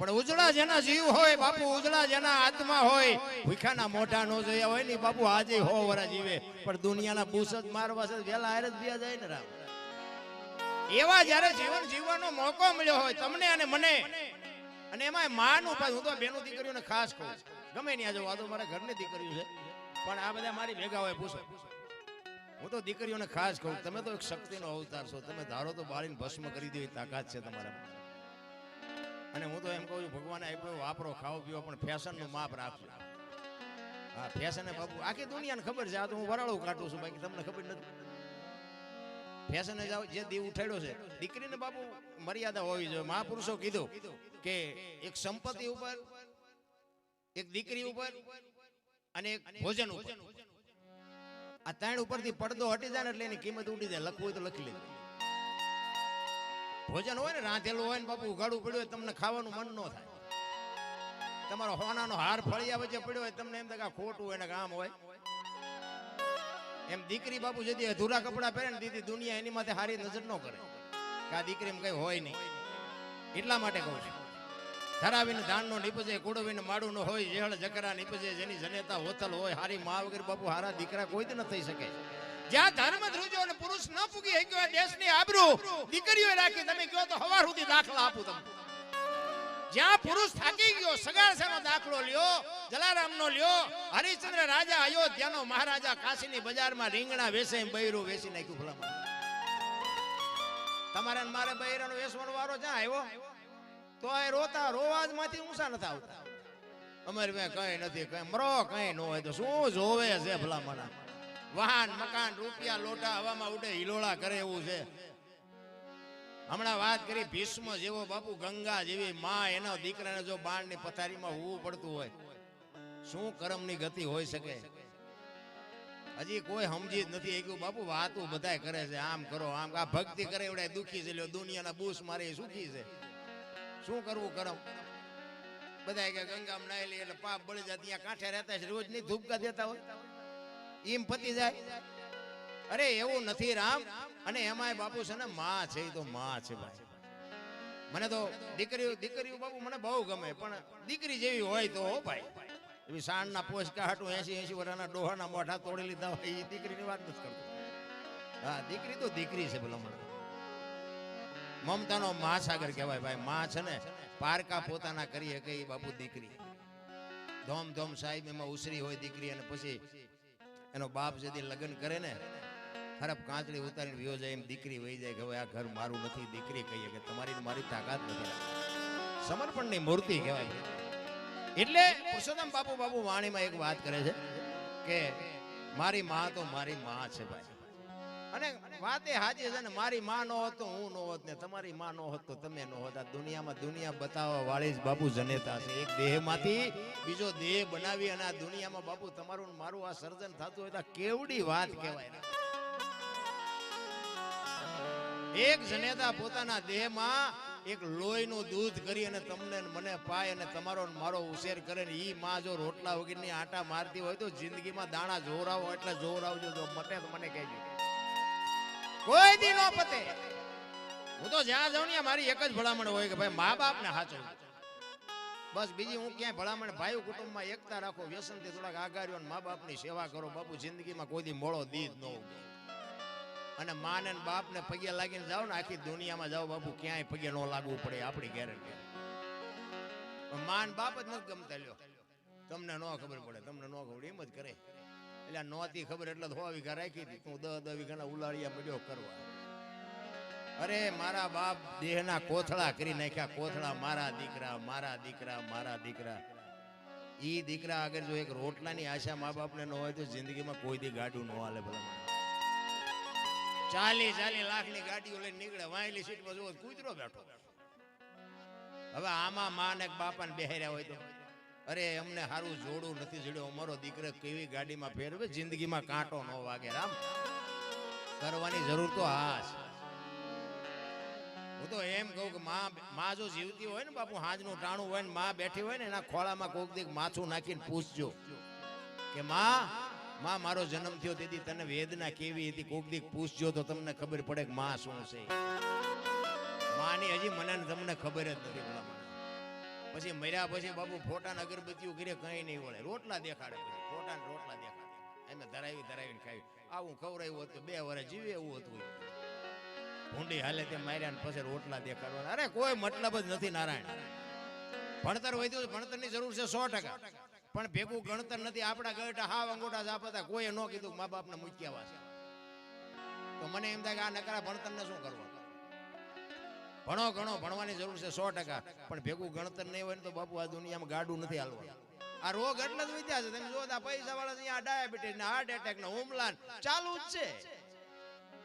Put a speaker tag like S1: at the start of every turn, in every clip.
S1: પણ ઉજળા જેના જીવ હોય બાપુ, ઉજળા જેના આત્મા હોય, ભૂખાના મોઢા નો જોયા હોય ને બાપુ આજે 100 વર્ષ જીવે, પણ દુનિયાના બૂસ જ મારવા છે વેલા હારે જ બીયા જાય ને રામ. એવા જ્યારે જીવન જીવવાનો મોકો મળ્યો હોય તમને અને મને, અને એમાં માનું પાછું, હું તો બેનું દીકરીઓને ખાસ કહું, ગમે ત્યાં જવું, આ તો મારા ઘરની દીકરીઓ છે પણ આ બધા મારી ભેગા હોય, પૂછો. હું તો દીકરીઓને ખાસ કહું, તમે તો એક શક્તિનો અવતાર છો, તમે ધારો તો બાળીને ભસ્મ કરી દો તાકાત છે તમારા. અને હું તો એમ કહું છું ભગવાને આપ્યો વાપરો, ખાઓ પીવો, પણ ફેશનનું માપ રાખજો. હા ફેશન બાપુ આખી દુનિયાને ખબર છે, આ તો હું વરાળું કાઢું છું, બાકી તમને ખબર નથી. ફેશન જાવ જે દીવ ઉઠાડ્યો છે, દીકરીને બાપુ મર્યાદા હોવી જોઈએ. મહાપુરુષો કીધું કે એક સંપત્તિ ઉપર, એક દીકરી ઉપર અને એક ભોજન ઉપર, આ ત્રણ ઉપરથી પડદો હટી જાય ને એટલે એની કિંમત ઉડી જાય. લખવું હોય તો લખી લેજો. ભોજન હોય ને રાંધેલું હોય ને બાપુ ઉઘાડું પડ્યું હોય, તમને ખાવાનું મન ન થાય. તમારો હોનાનો હાર ફળિયા વચ્ચે પડ્યો હોય, તમને એમ થાય કે ખોટું હોય ને કામ હોય. એમ દીકરી બાપુ જતી અધૂરા કપડા પહેરે ને દીદી દુનિયા એની માથે હારી નજર ન કરે કે આ દીકરીમાં કઈ હોય નહીં. એટલા માટે કહું છું, ધરાવીને ધાનનો નીપજે, કુડવીને માડું ન હોય, જેહળ જકરા નીપજે, જેની જનેતા હોતલ હોય, હારી મા વગર બાપુ હારા દીકરા કોઈ જ ન થઈ શકે. જ્યાં ધર્મ ધ્રુજો અને પુરુષ ન પૂગી શક્યો દેશની આબરૂ દીકરીઓએ રાખી. તમે કહો તો હવાર સુધી દાખલા આપું તમને. જ્યાં પુરુષ થાકી ગયો સગાસેનો દાખલો લ્યો, જલારામનો લ્યો, હરિશ્ચંદ્ર રાજા અયોધ્યાનો મહારાજા કાશીની બજારમાં રીંગણા વેસે બૈરું વેસી નાખ્યું. ભલામણ તમારે મારે બૈરાનો વેસવાનો વારો જ્યાં આવ્યો તો આ રોતા રોવાજ માંથી ઊંચા નથી આવતા. અમારે કઈ નથી, કઈ મરો કઈ ન હોય તો શું જોવે છે ભલામણ. વાહન મકાન રૂપિયા લોટા હવામાં ઉડે હિલોળા કરે એવું છે. હમણાં વાત કરી ભીષ્મ જેવો બાપુ, ગંગા જેવી માં, એના દીકરાને જો બાણની પથારીમાં હોવું પડતું હોય, શું કર્મની ગતિ હોઈ શકે. હજી કોઈ સમજી જ નથી શક્યું બાપુ. વાતું બધાય કરે છે, આમ કરો આમ, આ ભક્તિ કરે એવડે દુખી છે, દુનિયાના બૂસ મારે સુખી છે. શું કરવું કરમ. બધા કે ગંગામાં નાઈ લે એટલે પાપ બળી જાય. ત્યાં કાંઠે રહેતા છે, રોજ ની ધૂપકા દેતા હોય, એમ પતી જાય. અરે એવું નથી રામ. અને એમાંય બાપુ છે ને માં છે, તો માં છે ભાઈ. મને તો દીકરીઓ બાપુ મને બહુ ગમે, પણ દીકરી જેવી હોય તો હો ભાઈ. એવી સાંજના પોચકા હાટું 80 વર્ષના ડોહાના મોઢા તોડી લીધા હોય એ દીકરીની વાત નથી કરતો. હા દીકરી તો દીકરી છે ભલા મને. મમતાનો મહાસાગર કહેવાય ભાઈ. માં છે ને પારકા પોતાના કરી શકે એ બાપુ દીકરી. ધોમ ધોમ સાહેબ એમાં ઉસરી હોય દીકરી, અને પછી એનો બાપ જેથી લગ્ન કરે ને ખરાબ કાંચડી ઉતારીને વિયો જાય, એમ દીકરી વહી જાય કે હવે આ ઘર મારું નથી. દીકરી કહીએ કે તમારી મારી તાકાત નથી. સમર્પણની મૂર્તિ કહેવાય. એટલે પુરુષોત્તમ બાપુ વાણીમાં એક વાત કરે છે કે મારી માં તો મારી માં છે ભાઈ. અને વાત એ સાચી છે ને, મારી માં નો હોત તો હું નો હોત ને તમારી માં નો હોત તો તમે નો હોત. આ દુનિયામાં દુનિયા બતાવવા વાળી જ બાપુ જનેતા છે. એક દેહમાંથી બીજો દેહ બનાવી અને આ દુનિયામાં બાપુ તમારું મારું આ સર્જન થતું હોય તો કેવડી વાત કહેવાય. એક જનેતા પોતાના દેહમાં એક લોહીનું દૂધ કરી અને તમને મને પાય અને તમારો મારો ઉછેર કરે ને ઈ માં જો રોટલા વગરની આટા મારતી હોય તો જિંદગીમાં દાણા જોરાવો એટલે જોરાવજો. જો મટે તો મને કહેજો, કોઈ દી નો પતે. હું તો જ્યાં જાઉં ને મારી એક જ ભલામણ હોય કે ભાઈ મા બાપ ને સાચો. બસ બીજી હું ક્યાંય ભલામણ. ભાઈઓ કુટુંબમાં એકતા રાખો, વ્યસનથી થોડાક આગાર્યો, મા બાપની સેવા કરો બાપુ. જિંદગીમાં કોઈ દી મોળો દીધ ન ઉગે. અને માં ને બાપ ને પગે લાગીને જાઓ ને આખી દુનિયામાં જાઓ બાપુ, ક્યાંય પગે ન લાગવું પડે આપણી ગેરંટી. માન બાપ જ નથી ગમતા. લ્યો તમને ન ખબર પડે, તમને ન ખબર એમ જ કરે. એટલે નહોતી ખબર એટલે 100 વીઘા રાખી હતી, હું 10 વીઘાના ઉલાળિયા મળ્યો કરવા. અરે મારા બાપ દેહના કોથળા કરી નાખ્યા, કોથળા. મારા દીકરા મારા દીકરા મારા દીકરા. ઈ દીકરા આગળ જો એક રોટલાની આશા મા બાપને ન હોય તો જિંદગીમાં કોઈ દી ગાડું ન હાલે. ભલા 40 લાખની ગાડીઓ લઈને નીકળે, વાયલી સીટમાં જોવો કૂતરો બેઠો. હવે આમાં માં ને બાપા ને બેહાર્યા હોય તો અરે અમને સારું જોડું નથી જડ્યો, અમારો દીકરો કેવી ગાડીમાં ફેરવે, જિંદગીમાં કાંટો ન વાગે. રામ કરવાની જરૂર તો હાશ. હું તો એમ કહું કે માં જો જીવતી હોય ને બાપુ, હાજનું ટાણું હોય ને માં બેઠી હોય ને એના ખોળામાં કોક દીક માથું નાખીને પૂછજો કે માં મારો જન્મ થયો તેથી તને વેદના કેવી હતી, કોક દીક પૂછજો તો તમને ખબર પડે કે માં શું છે. માની હજી મને તમને ખબર જ નથી. પછી મર્યા પછી બાપુ ફોટા અગરબત્તીઓ કરે કઈ નહીં વળે, રોટલા દેખાડે, પછી ફોટા ને રોટલા દેખાડે, એમ ધરાવીને ખાવી. આવું ખવડાવ્યું હતું 2 વર્ષ જીવે એવું હતું. ભૂંડી હાલે તે માર્યા ને પછી રોટલા દેખાડવાના. અરે કોઈ મતલબ જ નથી નારાયણ. ભણતર વધ્યું, ભણતરની જરૂર છે 100%, પણ ભેગું ગણતર નથી. આપણા ગળટા હાવ અંગોઠા જાપતા, કોઈએ ન કીધું મા બાપને મૂક્યા છે. તો મને એમ થાય કે આ નકરા ભણતરને શું કરવા? ભણો ઘણો ભણવાની જરૂર છે 100%, પણ ભેગું ગણતર નહીં હોય ને તો બાપુ આ દુનિયામાં ગાડું નથી હાલવા. આ રોગ એટલે જ વિદ્યા છે. તમે જો પૈસા વાળા અહીંયા ડાયાબિટીસ ને હાર્ટ એટેક ને હુમલા ચાલુ જ છે.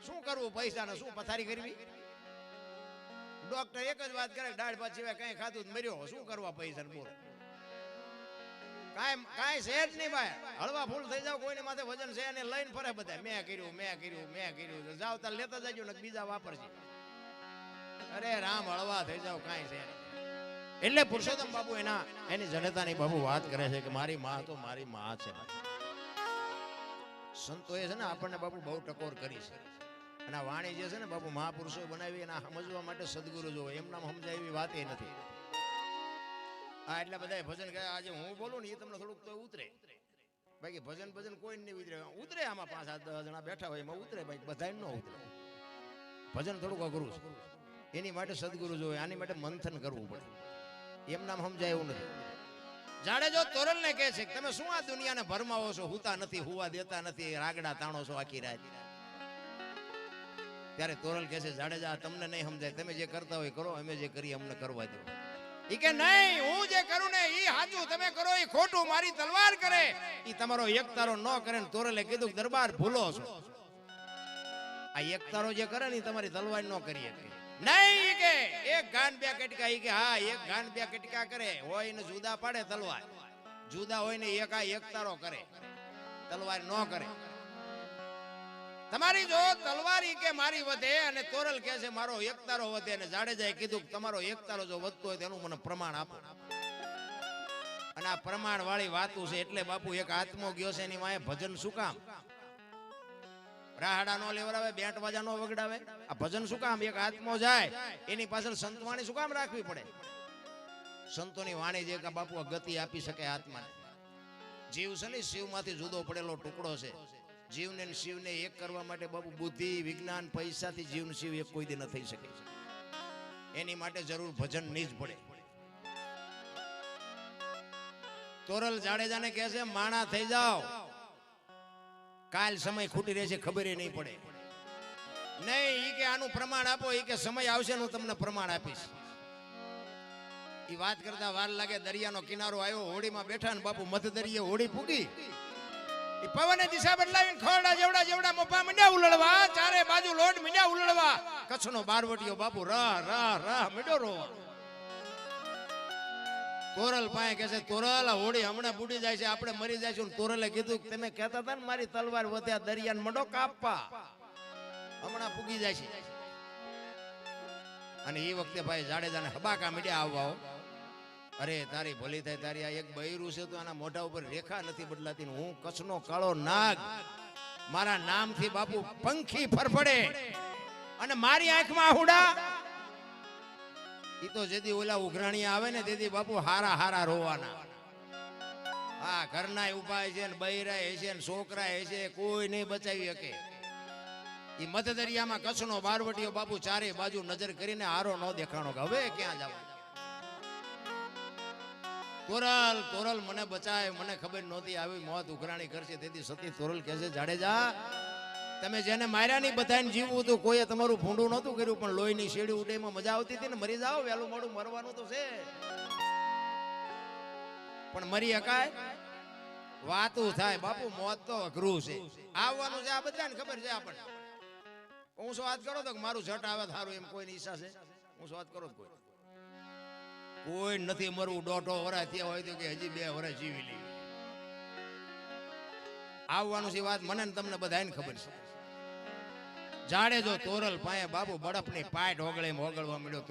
S1: શું કરવું પૈસા ને? શું પથારી કરવી? ડોક્ટર એક જ વાત કરે, દાળ ભાત સિવાય કઈ ખાધું મર્યો. શું કરવા પૈસા ને? બોલો, કાંઈ સેજ નહીં ભાઈ. હળવા ફૂલ થઈ જાવ, કોઈની માથે વજન છે અને લઈને ફરે બધા, મેં કર્યું. જાવ તાર લેતા જજો ને બીજા વાપરશે. અરે રામ, હળવા થઈ જાવ, કાંઈ છે. એટલે પુરુષોત્તમ બાપુ એની જનતાની બાપુ વાત કરે છે કે મારી માં તો મારી માં છે. સંતોએ છે ને આપણને બાપુ બહુ ટકોર કરી છે. અને આ વાણી જે છે ને બાપુ મહાપુરુષો બનાવી એના સમજવા માટે સદગુરુ જોવે, એમના સમજાય એવી વાત એ નથી. હા, એટલે બધા ભજન ગયા. આજે હું બોલું ને એ તમને થોડુંક તો ઉતરે, બાકી ભજન કોઈ નહીં ઉતરે. આમાં 5-7-10 જણા બેઠા હોય એમાં ઉતરે, બાકી બધા ન ઉતરે. ભજન થોડુંક અઘરું છે, એની માટે સદગુરુ જોવે, આની માટે મંથન કરવું પડે. એમ નામ સમજાય એવું નથી. જાડેજો તોરલ ને કહે છે કે તમે શું આ દુનિયાને ભરમાવો છો, હુતા નથી, હુવા દેતા નથી, રાગડા તાણો છો આખી રાત. ત્યારે તોરલ કહે છે જાડેજા તમને નહીં સમજાય, તમે જે કરતા હોય કરો, અમે જે કરીએ અમને કરવા દો. ઈ કે નહીં, હું જે કરું ને ઈ સાચું, તમે કરો ઈ ખોટું. મારી તલવાર કરે ઈ તમારો એકતારો ન કરે. ને તોરલે કીધું દરબાર ભૂલો છો, આ એકતારો જે કરે ને તમારી તલવાર ન કરી શકે. નહીં કે એક ગાન 2 કટકા, ઈ કે હા એક ગાન 2 કટકા કરે હોય ને જુદા પાડે તલવાર, જુદા હોય ને એકતારો કરે, તલવાર ન કરે. તમારી જો તલવારી કે મારી વધે અને તોરલ કહે છે મારો એકતારો વધે. અને જાડેજાએ કીધું કે તમારો એકતારો જો વધતો હોય તેનું મને પ્રમાણ આપો. અને આ પ્રમાણ વાળી વાતું છે. એટલે બાપુ એક આત્મો ગયો છે એની માએ ભજન શું કામ? રાહડા નો લેવડાવે, બેન્ટ વાજા નો વગડાવે. આ ભજન શું કામ? એક આત્મો જાય એની પાછળ સંતવાણી શું કામ રાખવી પડે? સંતોની વાણી જે કે બાપુ ગતિ આપી શકે આત્માને. જીવ છે ને શિવમાંથી જુદો પડેલો ટુકડો છે. જીવને શિવને એક કરવા માટે બાપુ બુદ્ધિ, વિજ્ઞાન, પૈસાથી જીવન શિવ એક કોઈ દી ન થઈ શકે. એની માટે જરૂર ભજન ની જ પડે. તોરલ જાડેજાને કહે છે માણા થઈ જાઓ, કાલ સમય ખૂટી રહેશે, ખબર નહીં પડે. નહીં, ઈ કે આનું પ્રમાણ આપો. ઈ કે સમય આવશે હું તમને પ્રમાણ આપીશ. ઈ વાત કરતા વાર લાગે. દરિયાનો કિનારો આવ્યો, હોડીમાં બેઠા ને બાપુ મધ દરિયે હોડી ફૂગી. ઈ પવને દિશા બદલાવીને ખોરડા જેવડા મોપા મીંડ્યા ઉલળવા, ચારે બાજુ લોટ મીંડ્યા ઉલળવા. કચ્છનો બારવટીયો બાપુ રહ મીંડો રોવા. તોરલ પાસે કહે છે તોરલ હોડી હમણાં બુડી જાય છે, આપણે મરી જાય છે. તોરલે કીધું તમે કહેતા હતા ને મારી તલવાર વધ્યા, દરિયાને મંડો કાપવા, હમણાં પૂગી જાય છે. અને એ વખતે ભાઈ જાડેજાને હબાકા મીડ્યા આવવા. અરે તારી ભલી થાય, તારી આ એક બૈરું છે તો આના મોઢા ઉપર રેખા નથી બદલાતી. હું કચ્છનો કાળો નાગ, મારા નામથી બાપુ પંખી ફરફડે અને મારી આંખમાં આહુડા. ઈ તો જેદી ઓલા ઉઘરાણીયા આવે ને તેથી બાપુ હારા રોવાના. હા, ઘરના ઉભા છે ને બૈરા છે ને છોકરા છે, કોઈ નહીં બચાવી શકે. ઈ મધ દરિયામાં કચ્છનો બારવટીયો બાપુ ચારે બાજુ નજર કરીને હારો ન દેખાણો કે હવે ક્યાં જાવ. તોરલ મને બચાય, મને ખબર નહોતી આવી મોત ઉઘરાણી કરશે. તેથી સતી તોરલ કહે છે જાડેજા તમે જેને માર્યા નહીં બધાને જીવવું હતું, કોઈએ તમારું ભૂંડું નહોતું કર્યું, પણ લોહીની શેડી ઉડે એમાં મજા આવતી હતી ને. મરી જાઓ, વહેલું મોડું મરવાનું તો છે, પણ મરી હકાય? વાતું થાય બાપુ, મોત તો અઘરું છે. આવવાનું છે આ બધાને ખબર છે આપણને. હું શું વાત કરો તો મારું ઝટ આવે સારું એમ કોઈની ઈચ્છા છે? હું શું વાત કરો કોઈ નથી મરવું. 1.5 વર્ષ થયા હોય તો કે હજી 2 વર્ષ જીવી લેવી. આવવાનું છે વાત મને તમને બધાને ખબર છે. જાડેજો તોરલ પાએ બાબુ બળફની પાટ ઓગળવા મળ્યો.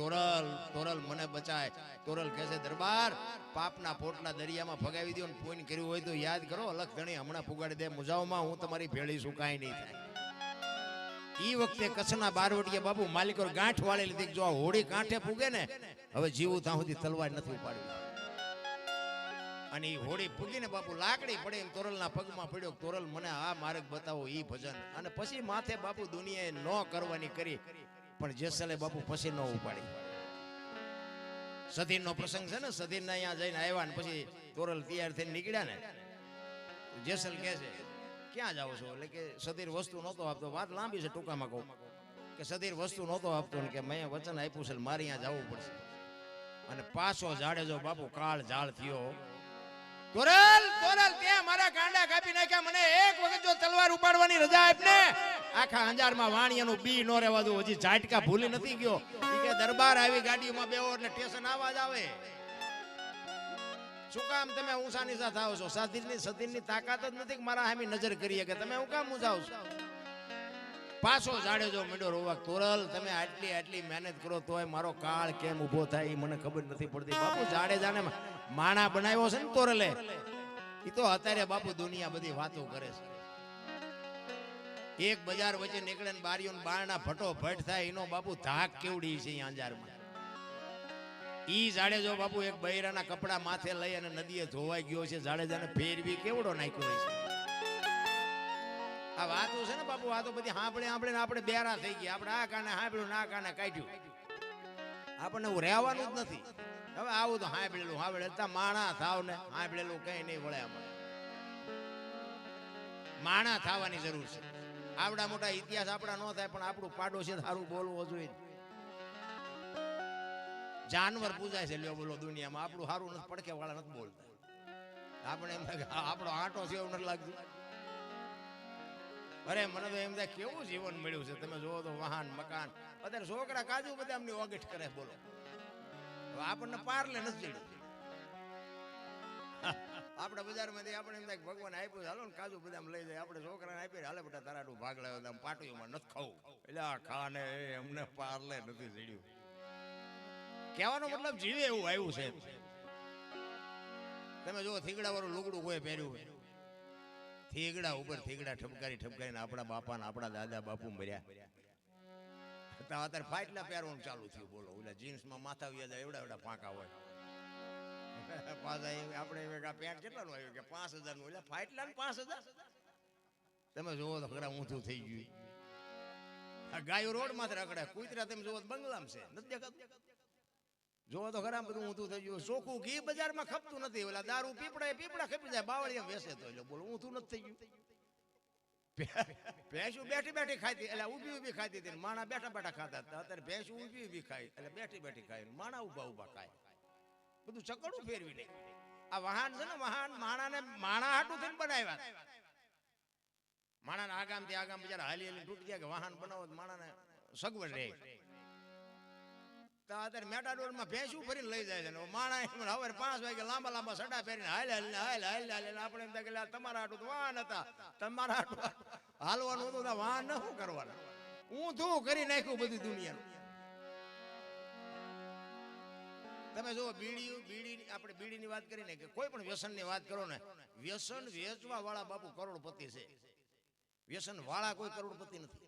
S1: તોરલ મને બચાય. તોરલ કહે છે દરબાર પાપના પોટલા દરિયામાં ફગાવી દો ને પૂન કર્યું હોય તો યાદ કરો, અલગ ધણી હમણાં ફુગાડી દે મુજાવમાં, હું તમારી ભેળી છું, કાંઈ નહીં થાય. ઈ વખતે કચ્છના બારવટીયા બાબુ માલિકો ગાંઠ વાળી લીધી. જો હોડી કાંઠે ફૂગે ને હવે જીવું ત્યાં સુધી તલવાર નથી ઉપાડવી. અને એ હોળી ફૂગીને બાપુ લાકડી પડે એમ તોરલના પગમાં પડ્યો, તોરલ મને આ માર્ગ બતાવો ઈ ભજન. અને પછી માથે બાપુ દુનિયાએ ન કરવાની કરી, પણ જેસલે બાપુ પછી ન ઉપાડી. સધીરનો પ્રસંગ છે ને, સધીરના અહીંયા જઈને આવ્યા ને પછી તોરલ તૈયાર થઈને નીકળ્યા ને, જેસલ કહે છે ક્યાં જાઓ છો? એટલે કે સધીર વસ્તુ નહોતો આપતો. વાત લાંબી છે, ટૂંકામાં કહું કે સધીર વસ્તુ નહોતો આપતો ને કે મેં વચન આપ્યું છે મારે અહીંયા જવું પડશે. અને પાછો જાડેજો બાપુ કાળ ઝાળ થયો. તોરલ તોરલ ત્યાં મારા કાંડા કાપી નાખ્યા, મને એક વખત જો તલવાર ઉપાડવાની રજા આપ ને, આખા અંજારમાં વાણિયાનું બી નો રહેવા દઉં. હજી ઝાટકા ભૂલી નથી ગયો. ઈ કે દરબાર આવી ગાડીમાં બેહો એટલે સ્ટેશન આવાજ આવે. શું કામ તમે ઊંચા નીચા થાવ છો? સધીરની તાકાત જ નથી કે મારા સામે નજર કરીએ કે તમે હું કામ ઊંચાવ છો? પાછો જાડેજો મીંડો રોવા. તોરલ તમે આટલી મહેનત કરો તોય મારો કાળ કેમ ઉભો થાય એ મને ખબર નથી પડતી. બાપુ જાડેજાને માણા બનાવ્યો છે ને તોરલે, એ તો અત્યારે બાપુ દુનિયા બધી વાતો કરે છે. એક બજાર વચ્ચે નીકળે ને બારીઓ બારણા ફટો ફટ થાય, એનો બાપુ ધાક કેવડી છે અંજારમાં. ઈ જાડેજો બાપુ એક બૈરાના કપડા માથે લઈ અને નદીએ ધોવાઈ ગયો છે. જાડેજાને ફેરવી કેવડો નાખ્યો છે. આ વાતો છે ને બાપુ, આ તો બધી સાંભળે આપણે બેરા થઈ ગયા. આપણે આ કાને સાંભળ્યું ના કાને કાઢ્યું, આપણને રહેવાનું જ નથી. હવે આવું તો સાંભળેલું માણા થાવ ને, સાંભળેલું કઈ નહીં વળે. આપણે માણા થવાની જરૂર છે. આવડા મોટા ઇતિહાસ આપણા ન થાય, પણ આપણું પાડોશી સારું બોલવું જોઈએ. જાનવર પૂજાય છે લ્યો બોલો દુનિયામાં, આપણું સારું નથી, પડખે વાળા નથી બોલતા. આપણે એમ થાય આપણો આંટો છે એવું નથી લાગતું. અરે મને તો એમ થાય કેવું જીવન મળ્યું છે. તમે જોવો તો વાહન મકાન, અત્યારે છોકરા કાજુ બદામની ઓગેટ કરે બોલો. આપણને પારલે નથી ચડ્યું. આપણા બજારમાંથી આપણે એમ થાય ભગવાન આપ્યું હાલો ને કાજુ બદામ લઈ જાય. આપણે છોકરાને આપીએ હાલે બેટા તારાડું ભાગ લાવ્યો પાટીઓમાં નથી ખાવું. એટલે આ ખાને અમને પારલે નથી ચડ્યું. કહેવાનો મતલબ જીવે એવું આવ્યું છે. તમે જો થીગડા વાળું લુગડું કોઈ પહેર્યું હોય, થીગડા ઉપર થીગડા ઠપકારીને આપણા બાપા આપણા દાદા બાપુ મર્યા. અત્યારે ફાટલા પહેરવાનું ચાલુ થયું બોલો. ઓલા જીન્સમાં માથા વ્યાજા એવડા ફાંકા હોય. પાછા આપણે પેન્ટ કેટલાનું આવ્યું કે 5000 નું, એટલે ફાટલા 5000. તમે જોવો તો ખરા ઊંધું થઈ ગયું. આ ગાયો રોડ માંથી રખડે, કૂતરા તમે જોવો તો બંગલામાં છે, નથી દેખાતું? જોવો તો ખરા બધું ઊંધું થઈ ગયું. ચોખ્ખું ઘી બજારમાં ખપતું નથી. ઓલા દારૂ પીપડા ખપી જાય, બાવળિયા વેસે તો એટલે બોલો ઊંધું નથી થઈ ગયું. ભેંસું બેઠી ખાતી, એટલે ઊભી ખાતી હતી. માણા બેઠા ખાતા હતા. અત્યારે ભેંસું ઊભી ખાય, એટલે બેઠી ખાય. માણા ઊભા ખાય. બધું ચકડું ફેરવી નહીં. આ વાહન છે ને, વાહન માણા હાટું થઈને બનાવ્યા. માણાને આગામથી આગામ બિચારા હાલી તૂટી ગયા કે વાહન બનાવો માણાને સગવડ રહે. અત્યારે મેટાડોરમાં ભેંસું ફરીને લઈ જાય છે. માણા હવે 5 વાગે લાંબા સડા પહેરીને હાલ આપણે એમ થાય કે તમારા હાટું તો વાહન હતા, તમારા હાટું હાલવાનું હતું, વાહન ન શું કરવાના. ઊંધું કરી નાખ્યું બધી દુનિયાનું. તમે જો આપણે બીડીની વાત કરીને કે કોઈ પણ વ્યસનની વાત કરો ને, વ્યસન વેચવા વાળા બાપુ કરોડપતિ છે. વ્યસન વાળા કોઈ કરોડપતિ નથી.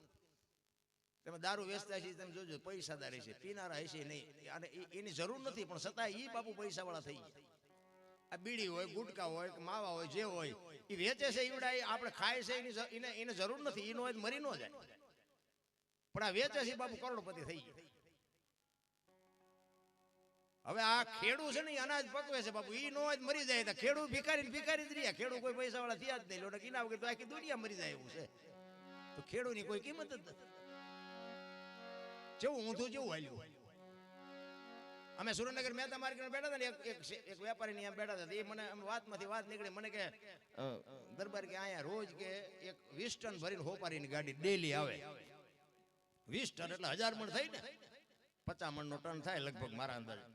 S1: તમે દારૂ વેચતા છે તમે જોજો પૈસાદારી છે, પીનારા હશે નહીં, અને એની જરૂર નથી, પણ છતાં એ બાપુ પૈસા વાળા થઈ ગયા. આ બીડી હોય, ગુટકા હોય, માવા હોય, જે હોય એ વેચે છે. ઈવડા આપણે ખાય છે, એને જરૂર નથી, એનો હોય મરી ન જાય. પણ આ વેચે છે બાપુ કરોડપતિ થઈ ગયા. હવે આ ખેડૂત છે ને અનાજ પકવે છે બાપુ, ઈ નો જ મરી જાય તો ખેડૂત ભિખારી જ રહ્યા. ખેડૂત કોઈ પૈસા વાળા થયા જ નહીં. લોટ કિના વગર તો આખી દુનિયા મરી જાય એવું છે. તો ખેડૂતની કોઈ કિંમત જ નથી. જેવું ઊંધું જેવું હાલ્યું. અમે સુરેન્દ્રનગર મહેતા માર્કેટમાં બેઠા હતા ને, એક વેપારીની આમ બેઠા હતા. એ મને વાતમાંથી વાત નીકળી. મને કે દરબાર કે અહીંયા રોજ કે એક 20 ટન ભરીને હોપારીની ગાડી ડેલી આવે. 20 ટન એટલે 1000 મણ થઈ ને, 50 મણનો ટન થાય લગભગ મારા અંદાજે.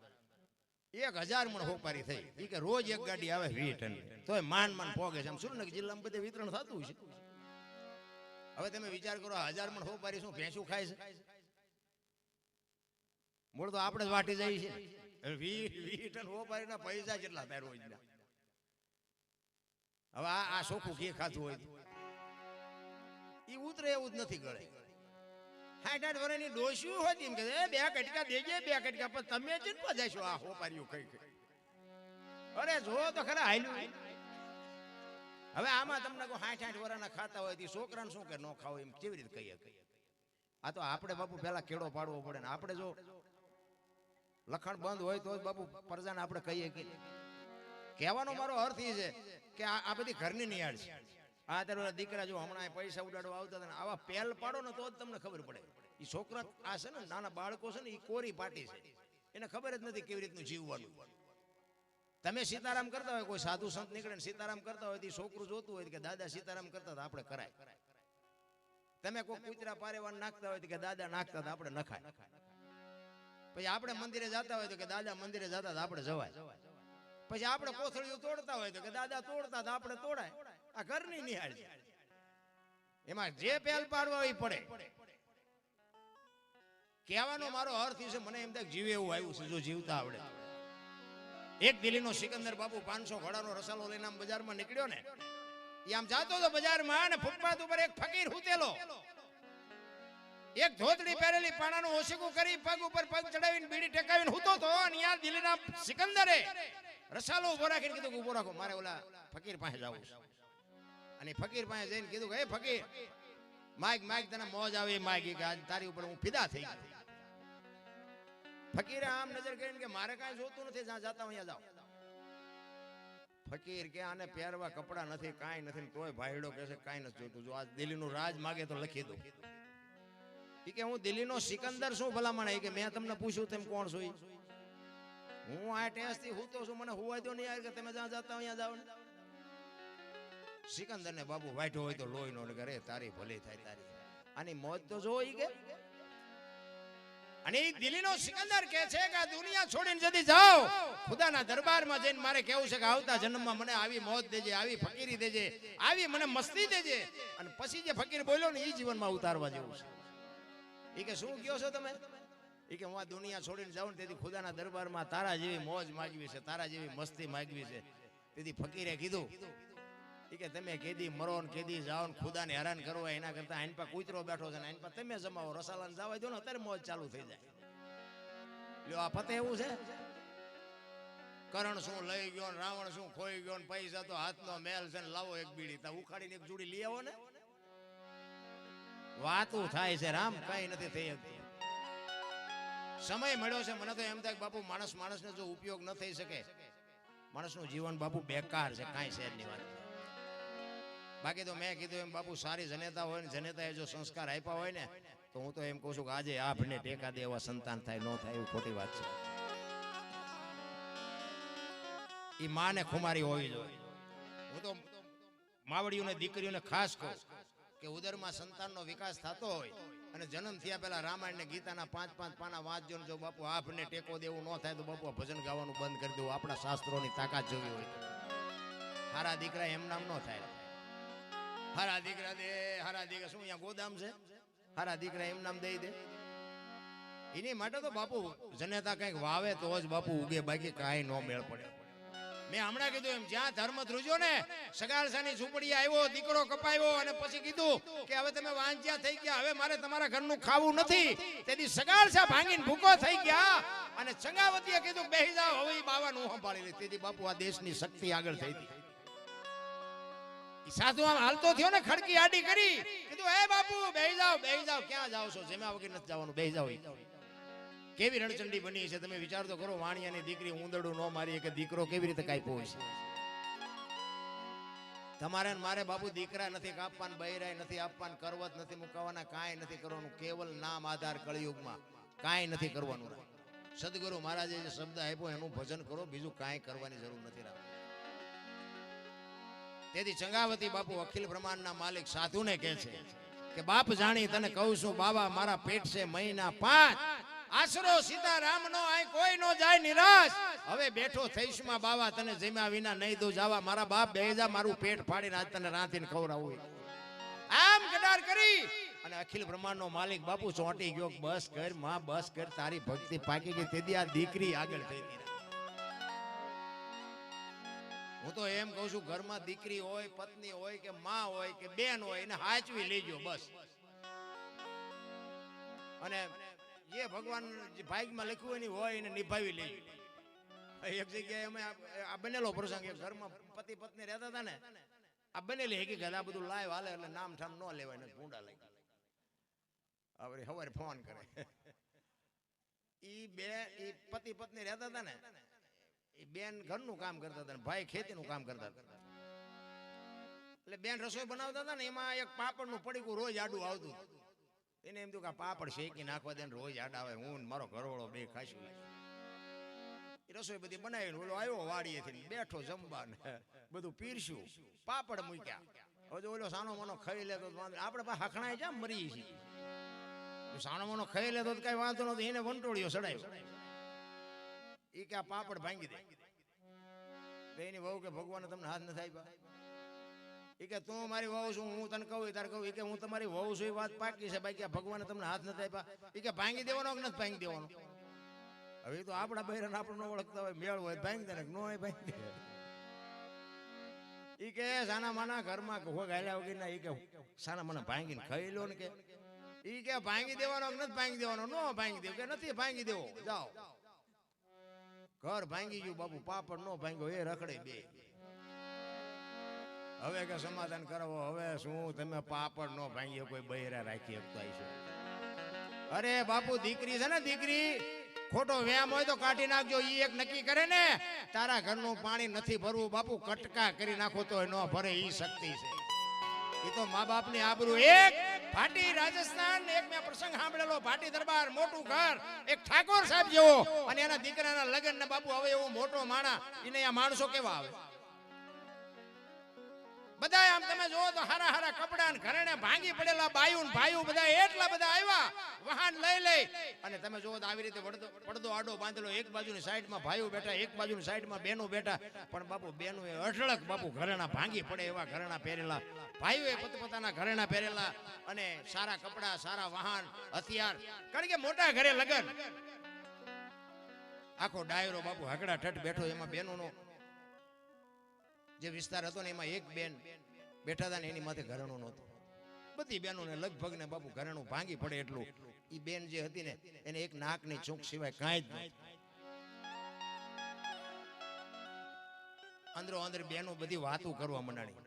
S1: 1000 મણ હોપારી થઈ. એ કે રોજ એક ગાડી આવે 20 ટન, તોય માન પોગે છે. આમ સુરેન્દ્રનગર જિલ્લામાં બધે વિતરણ થતું છે. હવે તમે વિચાર કરો, 1000 મણ હોપારી શું ભેંસું ખાય છે? મૂળ તો આપણે જ વાટી જાય છે. 20 ટન હોપારીના પૈસા કેટલા થાય રોજના? હવે આ ચોખ્ખું ઘી ખાતું હોય એ ઉતરે એવું જ નથી ગળે. 60 વર્ષની ડોસ્યું હતી એમ કે બે કટકા દેજે બે કટકા પણ તમે જ ને જશો આ હોપાર્યું કઈ કઈ અરે જો તો ખરા હાલ્યું હવે આમાં તમને કોઈ 60 વર્ષના ખાતા હોય તો છોકરાને શું કે ન ખાવ એમ કેવી રીતે કહીએ આ તો આપણે બાપુ પેલા કેળો પાડવો પડે ને આપણે જો લખાણ બંધ હોય તો જ બાપુ પ્રજાને આપણે કહીએ કે કહેવાનો મારો અર્થ એ છે કે આ બધી ઘરની નિહાળ છે આ તારા દીકરા જો હમણાં પૈસા ઉડાડવા આવતા હતા ને આવા પહેલ પાડો ને તો જ તમને ખબર પડે એ છોકરા આ છે ને નાના બાળકો છે ને એ કોરી પાટી છે એને ખબર જ નથી કેવી રીતનું જીવવાનું તમે સીતારામ કરતા હોય કોઈ સાધુ સંત નીકળે ને સીતારામ કરતા હોય તો છોકરું જોતું હોય કે દાદા સીતારામ કરતા હતા આપણે કરાય તમે કોઈ કૂતરા પારેવાન નાખતા હોય તો કે દાદા નાખતા હતા આપણે નખાય પછી આપણે મંદિરે જતા હોય તો કે દાદા મંદિરે જતા હતા આપણે જવાય પછી આપણે કોથળીઓ તોડતા હોય તો કે દાદા તોડતા હતા આપણે તોડાય આ ઘરની નિહાળ છે એમાં જે પહેલ પાડવા એ પડે કહેવાનો મારો અર્થ છે મને એમ થાય જીવે એવું આવ્યું છે જો જીવતા આવડે એક દિલ્હીનો સિકંદર બાપુ 500 ઘોડાનો રસાલો લઈને આમ બજારમાં નીકળ્યો ને એ આમ જાતો તો બજારમાં અને ફૂટપાથ ઉપર એક ફકીર હુતેલો એક ધોતડી પહેરેલી પાણાનું ઓશીકું કરી પગ ઉપર પગ ચડાવીને બીડી ટેકાવીને હુતો તો અને યાર દિલ્હીના સિકંદરે રસાલો ઉભો રાખીને કીધું ઉભો રાખો મારે ઓલા ફકીર પાસે જવું છે અને ફકીર પાસે જઈને કીધું કે હે ફકીર માઈક તને મોજ આવે માગી કે આજ તારી ઉપર હું ફિદા થઈ ગયો ફકીરે આમ નજર કરીને કે મારે કાંઈ જોતું નથી જ્યાં જાતા અહીંયા જાઓ ફકીર કે આને પહેરવા કપડા નથી કાંઈ નથી તોય ભાઈડો કહે છે કાંઈ નથી જોતું જો આજ દિલ્હીનું રાજ માગે તો લખી દો કે હું દિલ્હીનો સિકંદર શું ભલામણ કે મેં તમને પૂછ્યું તેમ કોણ છો હું આ ટેસ્ટ થી હુતો છું મને હુવાય દો નહીં યાર કે તમે જ્યાં જાતા અહીંયા જાઓ સિકંદર ને બાબુ વાઈટો હોય તો લોહી નો કરે તારી ભલી થાય તારી આની મોજ તો જો કે અને એ દિલ્હીનો સિકંદર કહે છે કે આ દુનિયા છોડીને જદી જાઓ ખુદાના દરબારમાં જઈને મારે કેવું છે કે આવતા જન્મમાં મને આવી મોજ દેજે આવી ફકીરી દેજે આવી મને મસ્તી દેજે અને પછી જે ફકીર બોલ્યો ને એ જીવનમાં ઉતારવા જેવું છે એ કે શું કહો છો તમે એ કે હું આ દુનિયા છોડીને જાઉં ને તેથી ખુદાના દરબારમાં તારા જેવી મોજ માગવી છે તારા જેવી મસ્તી માગવી છે તેથી ફકીરે કીધું એ કે તમે કેદી મરો ને કેદી જાઓ ને ખુદાને હેરાન કરવા એના કરતા આઈન પા કૂતરો બેઠો છે ને આઈન પા તમે જમાવો રસાલાને જવા દો ને અત્યારે મોજ ચાલુ થઈ જાય લ્યો આ પતે એવું છે કરણ શું લઈ ગયો ને રાવણ શું ખોઈ ગયો ને પૈસા તો હાથનો મેલ છે ને લાવો એક બીડી તા ઉખાડીને એક જોડી લઈ આવો ને વાતું થાય છે રામ કઈ નથી થઈ શકતી સમય મળ્યો છે મને તો એમ થાય બાપુ માણસને જો ઉપયોગ ન થઈ શકે માણસનું જીવન બાપુ બેકાર છે કાંઈ શહેરની વાત બાકી તો મેં કીધું એમ બાપુ સારી જનેતા હોય ને જનેતાએ જો સંસ્કાર આપ્યા હોય ને તો હું તો એમ કહું છું કે આજે આપને ટેકા દે એવા સંતાન થાય ન થાય એવું ખોટી વાત છે એ માને ખુમારી હોવી જોઈએ હું તો માવડીઓને દીકરીઓને ખાસ કહું કે ઉદરમાં સંતાનનો વિકાસ થતો હોય અને જન્મ થયા પહેલા રામાયણ ને ગીતાના 5-5 પાના વાંચજો જો બાપુ આપને ટેકો દેવું ન થાય તો બાપુ ભજન ગાવાનું બંધ કરી દેવું આપણા શાસ્ત્રોની તાકાત જોવી હોય હારા દીકરા એમ નામ ન થાય હારા દીકરા દે હારા દીકરા શું અહીંયા ગોદામ છે હારા દીકરા એમ નામ દઈ દે એની માટે તો બાપુ જનેતા કઈક વાવે તો જ બાપુ ઉગે બાકી કાંઈ ન મેળ પડે મેં હમણાં કીધું એમ જ્યાં ધર્મ ધ્રુજો ને સગાળસાની ઝૂંપડી આવ્યો દીકરો કપાયો અને પછી કીધું કે હવે તમે વાંચ્યા થઈ ગયા હવે મારે તમારા ઘરનું ખાવું નથી તેથી સગાળસા ભાંગીને ભૂકો થઈ ગયા અને ચંગાવતીએ કીધું બેહી જાઓ હવે બાવાનું સંભાળી લે તેથી બાપુ આ દેશની શક્તિ આગળ થઈ હતી સાધુ આમ હાલતો થયો ને ખડકી આડી કરી કીધું હે બાપુ બેહી જાઓ ક્યાં જાવ છો જમ્યા વગર નથી જવાનું બેહી જાઓ કેવી રણચંડી બની છે તમે વિચાર તો કરો વાણિયાની દીકરી ઊંદડું ન મારી કે દીકરો કેવી રીતે કાપ્યો હોય છે તમારે મારે બાપુ દીકરા નથી કાપવાના બૈરાય નથી આપવાના કરવત નથી મુકાવાના કાંઈ નથી કરવાનું કેવલ નામ આધાર કળિયુગમાં કાંઈ નથી કરવાનું સદગુરુ મહારાજે જે શબ્દ આપ્યો એનું ભજન કરો બીજું કાંઈ કરવાની જરૂર નથી રાખવાની તેથી ચંગાવતી બાપુ અખિલ બ્રહ્માંડના માલિક સાધુને કહે છે કે બાપ જાણી તને કહું છું બાબા મારા પેટ છે મહિના 5 આશરો સીતારામ નો આય કોઈ નો જાય નિરાશ હવે બેઠો થઈશમાં બાવા તને જમ્યા વિના નહીં દઉં જાવા મારા બાપ બેહી જા મારું પેટ ફાડીને આજ તને રાંધીને ખવડાવું આમ ગડાર કરી અને અખિલ બ્રહ્માંડ નો માલિક બાપુ ચોંટી ગયો બસ કર માં બસ કર તારી ભક્તિ પાકી ગઈ તેથી આ દીકરી આગળ થઈ ગઈ હું તો એમ કહું છું ઘરમાં દીકરી હોય પત્ની હોય કે માં હોય કે બેન હોય એને હાચવી લેજો બસ અને જે ભગવાન ભાગ્યમાં લખ્યું હોય એને નિભાવી લે. એક જગ્યાએ અમે આ બનેલો પ્રસંગ, એક ઘરમાં પતિ પત્ની રહેતા હતા ને, આ બનેલી હકીકત, આ બધું લાઈવ હાલે એટલે નામ ઠામ ન લેવાય ને ભૂંડા લાગી. હવે સવારે ફોન કરે, ઈ પતિ પત્ની રહેતા હતા ને, એ બેન ઘરનું કામ કરતા હતા ને ભાઈ ખેતીનું કામ કરતા હતા. એટલે બેન રસોઈ બનાવતા હતા ને, એમાં એક પાપડનું પડીકું રોજ આડું આવતું. એને એમ થયું કે પાપડ શેકી નાખવા દે, રોજ આડા આવે, હું મારો ઘરવાળો બે ખાશું. રસોઈ બધી બનાવીને ઓલો આવ્યો વાડીએથી, બેઠો જમવા ને બધું પીરસ્યું, પાપડ મૂક્યા. હવે ઓલો સાનો મનો ખાઈ લેતો આપણે પાસે હખણાય છે મરી છીએ. સાનો મનો ખાઈ લેતો કઈ વાંધો નતો, એને વંટોળીઓ ચડાવ્યો. એ કે આ પાપડ ભાંગી દે. એની વહુ કે ભગવાન તમને હાથ નથી આપ્યા. એ કે તું મારી વહુ છું, હું તને કહું તારે કહું. એ કે હું તમારી વહુ છું, એ વાત પાકી છે બાકી ભગવાને તમને હાથ નથી આપ્યા. એ કે ભાંગી દેવાનો કે નથી ભાંગી દેવાનો? હવે તો આપણા બહેરાને આપણે ન ઓળખતા હોય, મેળ હોય ભાંગી દે ને ન હોય ભાંગી દે. એ કે સાના માના ઘરમાં ગાલ્યા વગર ના, એ કે સાના માના ભાંગીને ખાઈ લો ને. કે એ કે ભાંગી દેવાનો કે નથી ભાંગી દેવાનો? ન ભાંગી દેવો. કે નથી ભાંગી દેવો, જાઓ. ઘર ભાંગી ગયું બાપુ, પાપડ નો ભાંગ્યો, એ રખડે બે. હવે કે સમાધાન કરાવો. હવે શું તમે પાપડ નો ભાંગ્યો કોઈ બહેરા રાખી શકતા છે? અરે બાપુ દીકરી છે ને, દીકરી ખોટો વ્યામ હોય તો કાઢી નાખજો. ઈ એક નક્કી કરે ને, તારા ઘરનું પાણી નથી ભરવું બાપુ, કટકા કરી નાખો તો ન ભરે, ઈ શક્તિ છે. એ તો મા બાપ ની આબરૂ. એક ભાટી રાજસ્થાન, એક મેં પ્રસંગ સાંભળેલો, ભાટી દરબાર, મોટું ઘર, એક ઠાકોર સાહેબ જેવો, અને એના દીકરાના લગ્ન ને બાપુ. હવે એવો મોટો માણા, એને આ માણસો કેવા આવે બધા. આમ તમે જોવો તો હારા હારા કપડા ને ઘરેણે ભાંગી પડેલા બાયું ભાઈઓ બધા એટલા બધા આવ્યા વાહન લઈ અને તમે જોવો તો આવી રીતે પડદો આડો બાંધેલો, એક બાજુની સાઈડમાં ભાઈઓ બેઠા, એક બાજુની સાઈડમાં બહેનો બેઠા. પણ બાપુ બહેનો એ અઢળક બાપુ ઘરેણા ભાંગી પડે એવા ઘરેણા પહેરેલા, ભાઈઓ એ પોતાના ઘરેણા પહેરેલા, અને સારા કપડા, સારા વાહન, હથિયાર. કારણ કે મોટા ઘરે લગન, આખો ડાયરો બાપુ હકડા ઠઠ બેઠો. એમાં બહેનોનો જે વિસ્તાર હતો ને, એમાં એક બેન બેઠા હતા ને, એની માથે ઘરેણું નહોતું. બધી બહેનોને લગભગ ને બાપુ ઘરેણું ભાંગી પડે એટલું. એ બેન જે હતી ને, એને એક નાકની ચૂંક સિવાય કાંઈ જ નહીં. અંદરો અંદર બેનો બધી વાતું કરવા મંડાણી.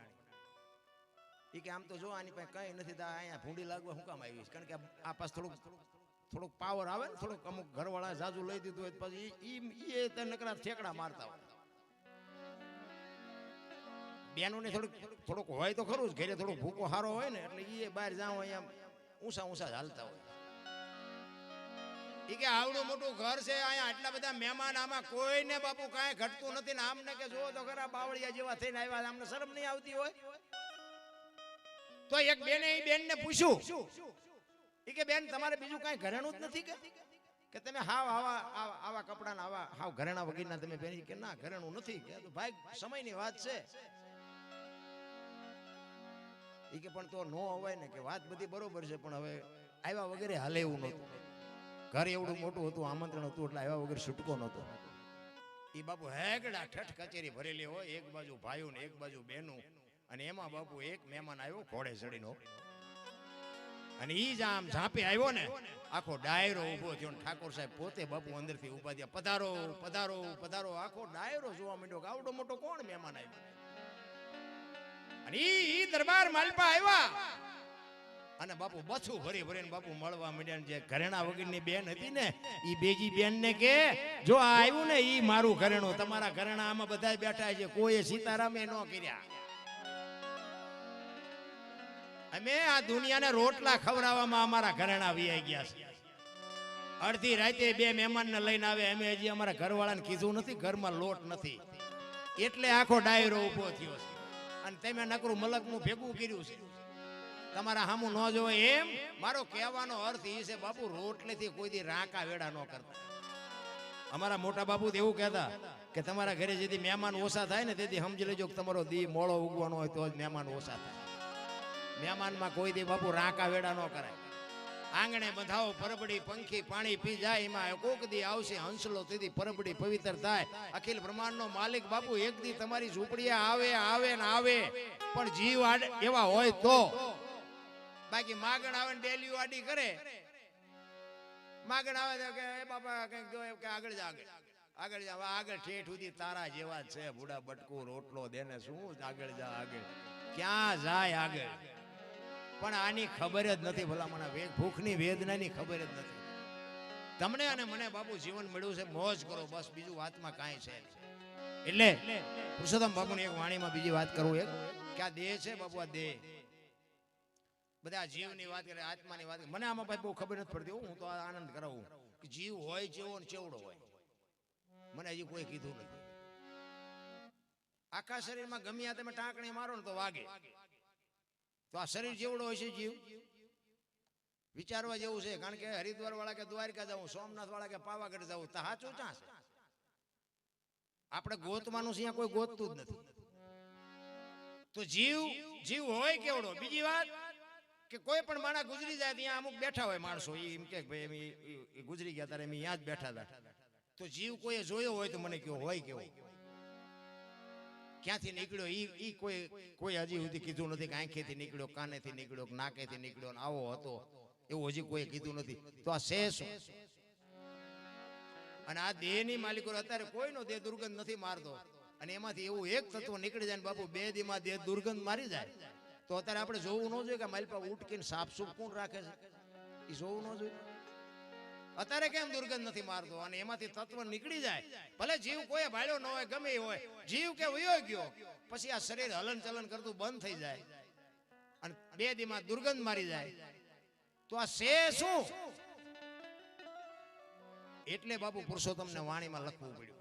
S1: એ કે આમ તો જો આની પાસે કઈ નથી, અહીંયા ભૂંડી લાગવા હું કામ આવી? કારણ કે આ પાસ થોડુંક પાવર આવે ને, થોડુંક અમુક ઘરવાળા જાજુ લઈ દીધું હોય પછી એ નકરા ઠેકડા મારતા હોય. બેનોને થોડુંક હોય તો ખરું જ, ઘરે થોડુંક ભૂકો હારો હોય ને, એટલે એ બહાર જાઓ અહીંયા ઊંચા હાલતા હોય. એ કે આવડું મોટું ઘર છે, અહીંયા આટલા બધા મહેમાન, આમાં કોઈને બાપુ કાંઈ ઘટતું નથી ને. આમને કે જોવો તો ખરા બાવળિયા જેવા થઈને આવ્યા, આમને શરમ નહીં આવતી હોય? તો એક બેને એ બેનને પૂછ્યું, એ કે બેન તમારે બીજું કાંઈ ઘરેણું જ નથી કે તમે હાવ આવા કપડાં આવા હાવ ઘરેણા વગરના તમે પહેરી? કે ના ઘરેણું નથી. કે તો ભાઈ સમયની વાત છે. એ કે પણ તો નો હોવાય ને, કે વાત બધી બરોબર છે, પણ હવે આવ્યા વગેરે હાલે એવું નહોતું. ઘર એવડું મોટું હતું, આમંત્રણ હતું, એટલે આવ્યા વગર છૂટકો નહોતો. એ બાપુ હેગડા ઠઠ કચેરી ભરેલી હોય, એક બાજુ ભાઈઓ ને એક બાજુ બહેનો, અને એમાં બાપુ એક મહેમાન આવ્યો ઘોડે ચડીનો, અને ઈ જ આમ ઝાંપે આવ્યો ને, આખો ડાયરો ઉભો થયો. ઠાકોર સાહેબ પોતે બાપુ અંદરથી ઉભા થયા, પધારો પધારો પધારો. આખો ડાયરો જોવા માંડ્યો કે આવડો મોટો કોણ મહેમાન આવ્યો. અને ઈ દરબાર માલપા આવ્યા, અને બાપુ બથું ભરી ભરીને બાપુ મળવા માંડ્યા. જે ઘરેણા વગરની બેન હતી ને, ઈ બેજી બેન ને કે જો આ આવ્યું ને, ઈ મારું ઘરેણું, તમારા ઘરેણા આમાં બધા બેઠા છે, કોઈ સીતારામે ન કર્યા. અમે આ દુનિયાને રોટલા ખવડાવવામાં અમારા ઘરેણા વીઆઈ ગયા છે. અડધી રાતે બે મહેમાનને લઈને આવે, અમે હજી અમારા ઘરવાળાને કીધું નથી ઘરમાં લોટ નથી, એટલે આખો ડાયરો ઉભો થયો છે. અને તમે નકરું મલકનું ભેગું કર્યું છે, તમારા સામું ન જોવે એમ. મારો કહેવાનો અર્થ એ છે બાપુ, રોટલેથી કોઈ દી રાંકા વેડા ન કરતા. અમારા મોટા બાપુ એવું કહેતા કે તમારા ઘરે જેથી મહેમાન ઓછા થાય ને, તેથી સમજી લેજો કે તમારો દી મોળો ઉગવાનો હોય તો જ મહેમાન ઓછા થાય. મહેમાનમાં કોઈ દી બાપુ રાંકા વેડા ન કરાય. આંગણે બંધાવો પરબડી, પંખી પાણી પી જાય, એમાં કોક દી આવશે હંસલો, તેથી પરબડી પવિત્ર થાય. અખિલ બ્રહ્માંડ નો માલિક બાપુ એક દી તમારી ઝૂંપડીએ આવે ને આવે, પણ જીવ એવા હોય તો. બાકી માગણ આવે ને ડેલી આડી કરે માગણ આવે તો કે એ બાપા કંઈક જો કે આગળ જા આગળ જા આગળ ઠેઠ સુધી તારા જેવા જ છે બુડા બટકું રોટલો દેને શું આગળ જા આગળ ક્યાં જાય આગળ પણ આની ખબર જ નથી ભલામણા ભૂખની વેદનાની ખબર જ નથી તમને અને મને બાપુ જીવન મળ્યું છે મોજ કરો બસ બીજું વાતમાં કાંઈ છે એટલે પુરુષોત્તમ બાપુની એક વાણીમાં બીજી વાત કરું એક કે આ દેહ છે બાપુ આ દેહ બધા જીવની વાત કરે આત્માની વાત મને આમાં ભાઈ બહુ ખબર નથી પડતી હું તો આનંદ કરાવું કે જીવ હોય જેવો ને ચેવડો હોય મને હજી કોઈ કીધું નથી આખા શરીરમાં ગમ્યા તમે ટાંકણી મારો ને તો વાગે તો આ શરીર જેવડો હોય છે જીવ વિચારવા જેવું છે કારણ કે હરિદ્વાર વાળા કે દ્વારકા જવું સોમનાથ વાળા કે પાવાગઢ જવું તો સાચું ચા છે આપણે ગોતવાનું છે કોઈ ગોતતું જ નથી તો જીવ હોય કેવડો બીજી વાત કે કોઈ પણ માણસ ગુજરી જાય ત્યાં અમુક બેઠા હોય માણસો એમ કે ભાઈ એમ ગુજરી ગયા ત્યારે એમ ત્યાં જ બેઠા હતા તો જીવ કોઈ જોયો હોય તો મને કયો હોય કેવો ક્યાંથી નીકળ્યો ઈ કોઈ હજી સુધી કીધું નથી કે આંખેથી નીકળ્યો કાનેથી નીકળ્યો નાકેથી નીકળ્યો ને આવો હતો એવું હજી કોઈ કીધું નથી તો આ શેષ અને આ દેહની માલિકો અત્યારે કોઈનો દેહ દુર્ગંધ નથી મારતો અને એમાંથી એવું એક તત્વ નીકળી જાય ને બાપુ 2 દીમાં દેહ દુર્ગંધ મારી જાય તો અત્યારે આપણે જોવું ન જોઈએ કે મારી પાસે ઉટકીને સાફસૂફ કોણ રાખે છે એ જોવું ન જોઈએ અત્યારે કેમ દુર્ગંધ નથી મારતો અને એમાંથી તત્વ નીકળી જાય ભલે જીવ કોઈ ભાળ્યો ન હોય ગમે હોય જીવ કે વયો ગયો પછી આ શરીર હલન ચલન કરતું બંધ થઈ જાય અને 2 દીમાં દુર્ગંધ મારી જાય તો આ છે શું એટલે બાપુ પુરુષોત્તમને વાણીમાં લખવું પડ્યું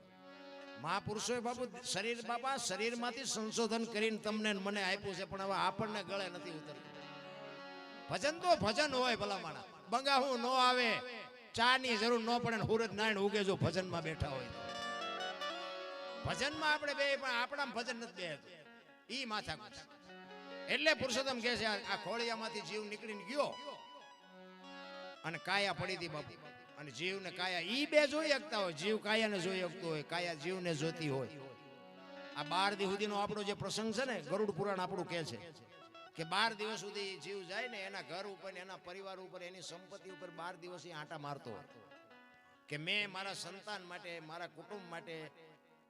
S1: મહાપુરુષોએ બાપુ શરીર બાપા શરીરમાંથી સંશોધન કરીને તમને મને આપ્યું છે પણ હવે આપણને ગળે નથી ઉતરતું ભજન તો ભજન હોય ભલા માણા બંગાહું ન આવે ચા ની જરૂર ન પડે ને સૂરજ નારાયણ ઉગે જો ભજનમાં બેઠા હોય ભજનમાં આપણે બે પણ આપણા ભજન નથી બેહતું ઈ માથા કૂટ એટલે પુરુષોત્તમ કહે છે આ ખોળિયામાંથી જીવ નીકળીને ગયો અને કાયા પડી હતી બાપુ અને જીવ ને કાયા ઈ બે જોઈ શકતા હોય જીવ કાયાને જોઈ શકતો હોય કાયા જીવને જોતી હોય આ 12 દિવસ સુધીનો આપણો જે પ્રસંગ છે ને ગરુડ પુરાણ આપણું કહે છે કે 12 દિવસ સુધી જીવ જાય ને એના ઘર ઉપર એના પરિવાર ઉપર એની સંપત્તિ ઉપર 12 દિવસ આંટા મારતો હોય કે મેં મારા સંતાન માટે મારા કુટુંબ માટે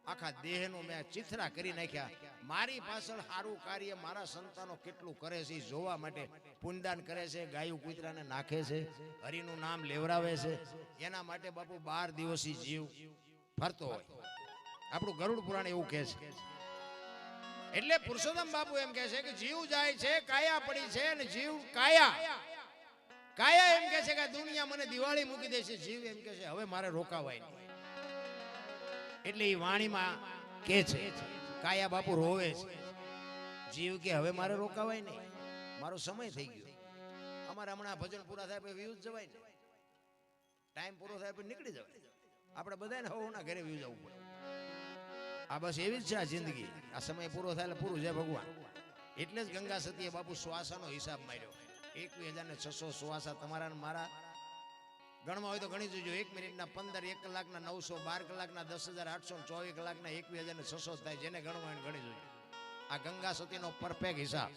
S1: આખા દેહનું મેં ચિથરા કરી નાખ્યા મારી પાછળ સારું કાર્ય મારા સંતાનો કેટલું કરે છે જોવા માટે પુણ્યદાન કરે છે ગાયું કૂતરાને નાખે છે હરિનું નામ લેવરાવે છે એના માટે બાપુ 12 દિવસી જીવ ફરતો હોય આપણું ગરુડ પુરાણ એવું કહે છે એટલે પુરુષોત્તમ બાપુ એમ કહે છે કે જીવ જાય છે કાયા પડી છે અને જીવ કાયા એમ કહે છે કે દુનિયા મને દિવાળી મૂકી દે છે જીવ એમ કહે છે હવે મારે રોકાવાય નહીં એટલે એ વાણીમાં કે છે કાયા બાપુ રોવે છે જીવ કે હવે મારે રોકાવાય નહીં મારો સમય થઈ ગયો અમારે હમણાં ભજન પૂરા થાય પછી વ્યૂઝ જવાય ને ટાઈમ પૂરો થાય પછી નીકળી જવાય આપણે બધાને હવના ઘરે વ્યૂઝ જવું પડે આ બસ એવી જ છે આ જિંદગી આ સમય પૂરો થાય એટલે પૂરું છે ભગવાન એટલે જ ગંગા સતીએ બાપુ શ્વાસાનો હિસાબ માર્યો 21,600 શ્વાસા તમારા ને મારા ગણમાં હોય તો ગણી જોજો 1 મિનિટના 15 1 કલાકના 900 12 કલાકના 10,824 કલાકના 21,600 થાય જેને ગણવા હોય ગણી જોજો આ ગંગા સતીનો પરફેક્ટ હિસાબ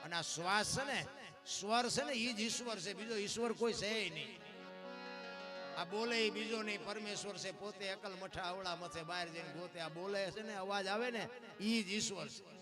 S1: અને આ શ્વાસ છે ને સ્વર છે ને ઈ જ ઈશ્વર છે બીજો ઈશ્વર કોઈ છે નહીં આ બોલે એ બીજો નહીં પરમેશ્વર છે પોતે અકલ મઠા અવળા મથે બહાર જઈને ગોતે આ બોલે છે ને અવાજ આવે ને ઈ જ ઈશ્વર છે